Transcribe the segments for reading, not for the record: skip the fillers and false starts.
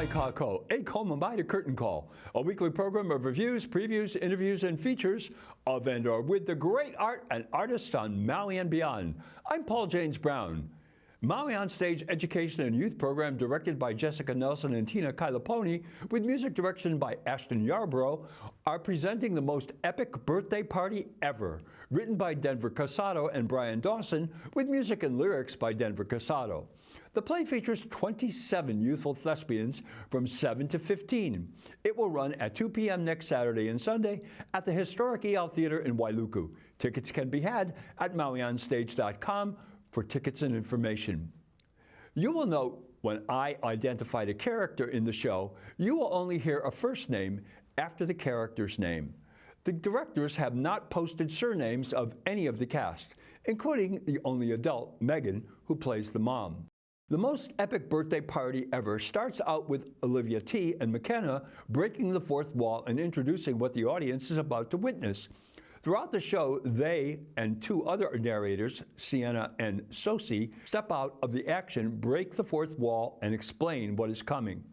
Mai Kako, a Komamai Curtain Call, a weekly program of reviews, previews, interviews, and features of and or with the great art and artists on Maui and beyond. I'm Paul James Brown. Maui on Stage Education and Youth Program directed by Jessica Nelson and Tina Kailaponi, with music direction by Ashton Yarborough, are presenting the most epic birthday party ever, written by Denver Casado and Brian Dawson, with music and lyrics by Denver Casado. The play features 27 youthful thespians from 7 to 15. It will run at 2 p.m. next Saturday and Sunday at the historic EL Theater in Wailuku. Tickets can be had at MauiOnStageʻs.com for tickets and information. You will note when I identified a character in the show, you will only hear a first name after the character's name. The directors have not posted surnames of any of the cast, including the only adult, Megan, who plays the mom. The most epic birthday party ever starts out with Olivia T. and McKenna breaking the fourth wall and introducing what the audience is about to witness. Throughout the show, they and two other narrators, Sienna and Sosie, step out of the action, break the fourth wall, and explain what is coming.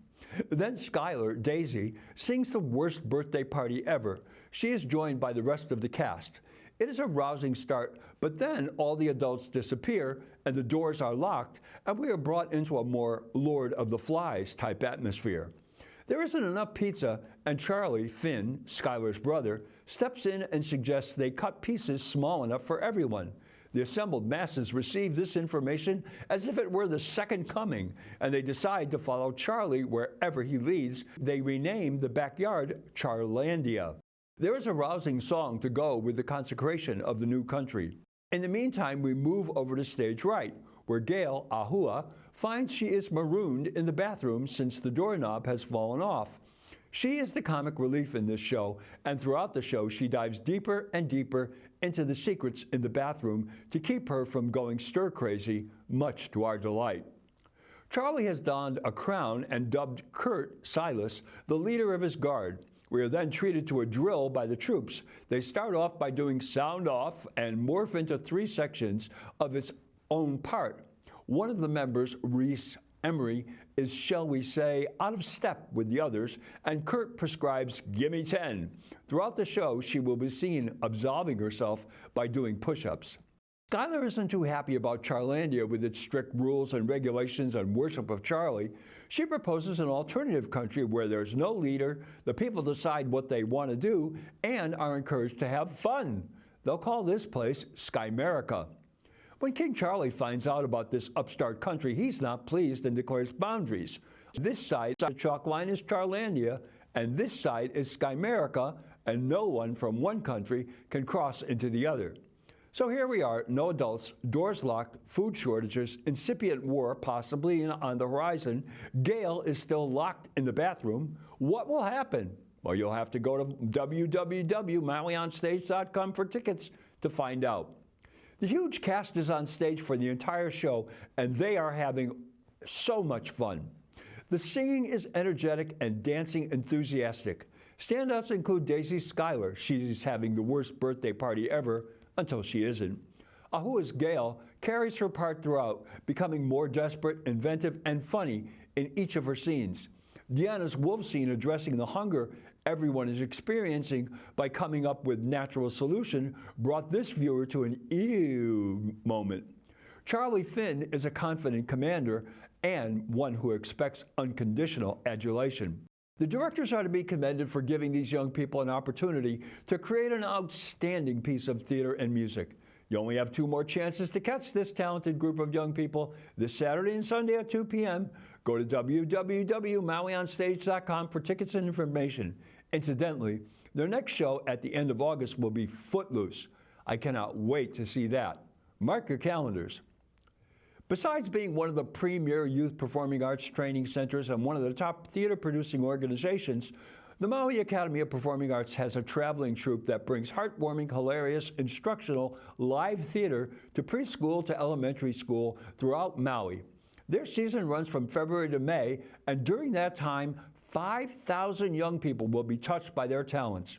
Then Skylar, Daisy, sings the worst birthday party ever. She is joined by the rest of the cast. It is a rousing start, but then all the adults disappear and the doors are locked, and we are brought into a more Lord of the Flies type atmosphere. There isn't enough pizza, and Charlie, Finn, Skylar's brother, steps in and suggests they cut pieces small enough for everyone. The assembled masses receive this information as if it were the second coming, and they decide to follow Charlie wherever he leads. They rename the backyard Charlandia. There is a rousing song to go with the consecration of the new country. In the meantime, we move over to stage right, where Gail, Ahua, finds she is marooned in the bathroom since the doorknob has fallen off. She is the comic relief in this show, and throughout the show she dives deeper and deeper into the secrets in the bathroom to keep her from going stir-crazy, much to our delight. Charlie has donned a crown and dubbed Kurt Silas the leader of his guard. We are then treated to a drill by the troops. They start off by doing sound off and morph into 3 sections of its own part. One of the members, Reese Emery, is, shall we say, out of step with the others, and Kurt prescribes, "Gimme 10." Throughout the show, she will be seen absolving herself by doing push-ups. Skylar isn't too happy about Charlandia with its strict rules and regulations and worship of Charlie. She proposes an alternative country where there's no leader, the people decide what they want to do, and are encouraged to have fun. They'll call this place Skymerica. When King Charlie finds out about this upstart country, he's not pleased and declares boundaries. This side of the chalk line is Charlandia, and this side is Skymerica, and no one from one country can cross into the other. So here we are, no adults, doors locked, food shortages, incipient war possibly on the horizon. Gail is still locked in the bathroom. What will happen? Well, you'll have to go to www.MauiOnStageʻs.com for tickets to find out. The huge cast is on stage for the entire show, and they are having so much fun. The singing is energetic and dancing enthusiastic. Standouts include Daisy Skylar. She's having the worst birthday party ever, until she isn't. Ahua's Gail carries her part throughout, becoming more desperate, inventive, and funny in each of her scenes. Deanna's wolf scene addressing the hunger everyone is experiencing by coming up with natural solution brought this viewer to an ew moment. Charlie Finn is a confident commander and one who expects unconditional adulation. The directors are to be commended for giving these young people an opportunity to create an outstanding piece of theater and music. You only have 2 more chances to catch this talented group of young people this Saturday and Sunday at 2 p.m. Go to www.MauiOnStageʻs.com for tickets and information. Incidentally, their next show at the end of August will be Footloose. I cannot wait to see that. Mark your calendars. Besides being one of the premier youth performing arts training centers and one of the top theater producing organizations, the Maui Academy of Performing Arts has a traveling troupe that brings heartwarming, hilarious, instructional live theater to preschool to elementary school throughout Maui. Their season runs from February to May, and during that time, 5,000 young people will be touched by their talents.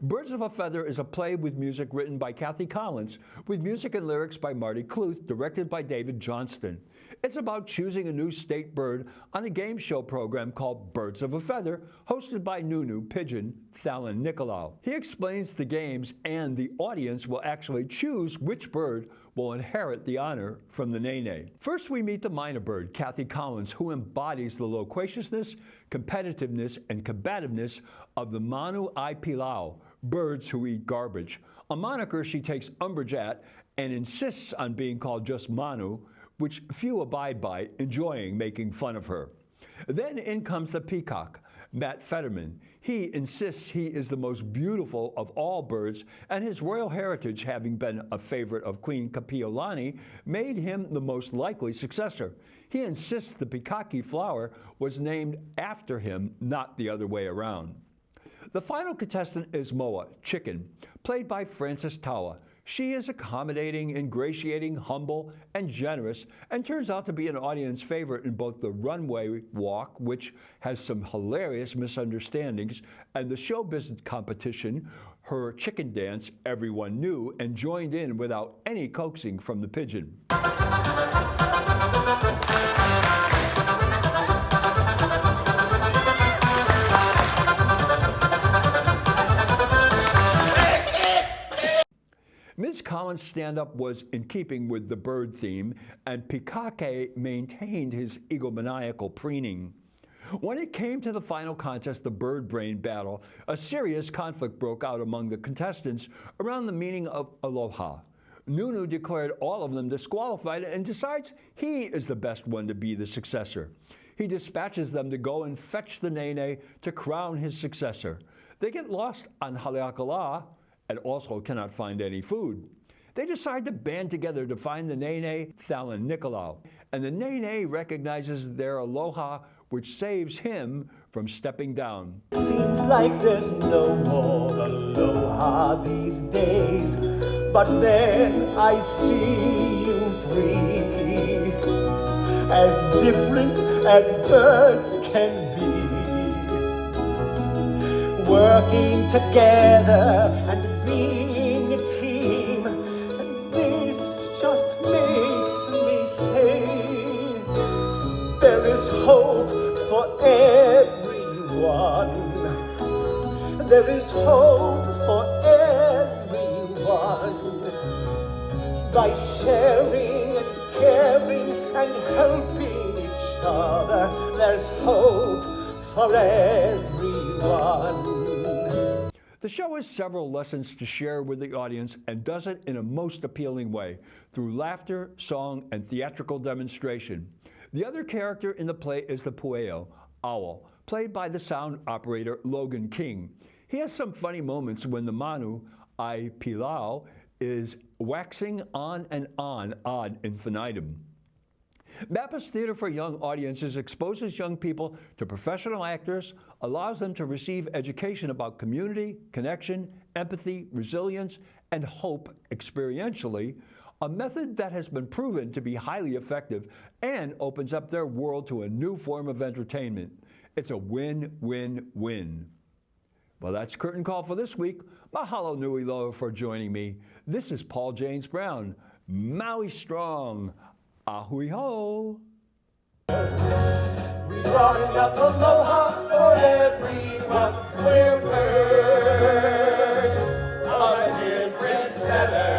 Birds of a Feather is a play with music written by Kathy Collins, with music and lyrics by Marti Kluth, directed by David Johnston. It's about choosing a new state bird on a game show program called Birds of a Feather, hosted by Nunu Pigeon Thalyn Nicolau. He explains the games, and the audience will actually choose which bird will inherit the honor from the nene. First, we meet the minor bird, Kathy Collins, who embodies the loquaciousness, competitiveness, and combativeness of the Manu I Pilau, birds who eat garbage, a moniker she takes umbrage at and insists on being called just Manu, which few abide by, enjoying making fun of her. Then in comes the peacock, Matt Fetterman. He insists he is the most beautiful of all birds, and his royal heritage, having been a favorite of Queen Kapiolani, made him the most likely successor. He insists the peacocky flower was named after him, not the other way around. The final contestant is Moa, chicken, played by Frances Tauʻa. She is accommodating, ingratiating, humble, and generous, and turns out to be an audience favorite in both the runway walk, which has some hilarious misunderstandings, and the show business competition, her chicken dance, everyone knew and joined in without any coaxing from the pigeon. Ms. Collins' stand-up was in keeping with the bird theme, and Pikake maintained his egomaniacal preening. When it came to the final contest, the bird brain battle, a serious conflict broke out among the contestants around the meaning of aloha. Nunu declared all of them disqualified and decides he is the best one to be the successor. He dispatches them to go and fetch the nene to crown his successor. They get lost on Haleakala and also cannot find any food. They decide to band together to find the nene Thalyn Nicolau, and the nene recognizes their aloha, which saves him from stepping down. Seems like there's no more aloha these days, but then I see you three, as different as birds can be, working together and being a team, and this just makes me say there is hope for everyone. There is hope for everyone. By sharing and caring and helping each other, there's hope for everyone. The show has several lessons to share with the audience and does it in a most appealing way through laughter, song, and theatrical demonstration. The other character in the play is the pueo, owl, played by the sound operator Logan King. He has some funny moments when the Manu I Pilau is waxing on and on ad infinitum. Mappus Theater for Young Audiences exposes young people to professional actors, allows them to receive education about community, connection, empathy, resilience, and hope experientially, a method that has been proven to be highly effective and opens up their world to a new form of entertainment. It's a win-win-win. Well, that's Curtain Call for this week. Mahalo nui loa for joining me. This is Paul James Brown. Maui strong. Ahui ho. We brought enough aloha for everyone. We're birds of a different feather.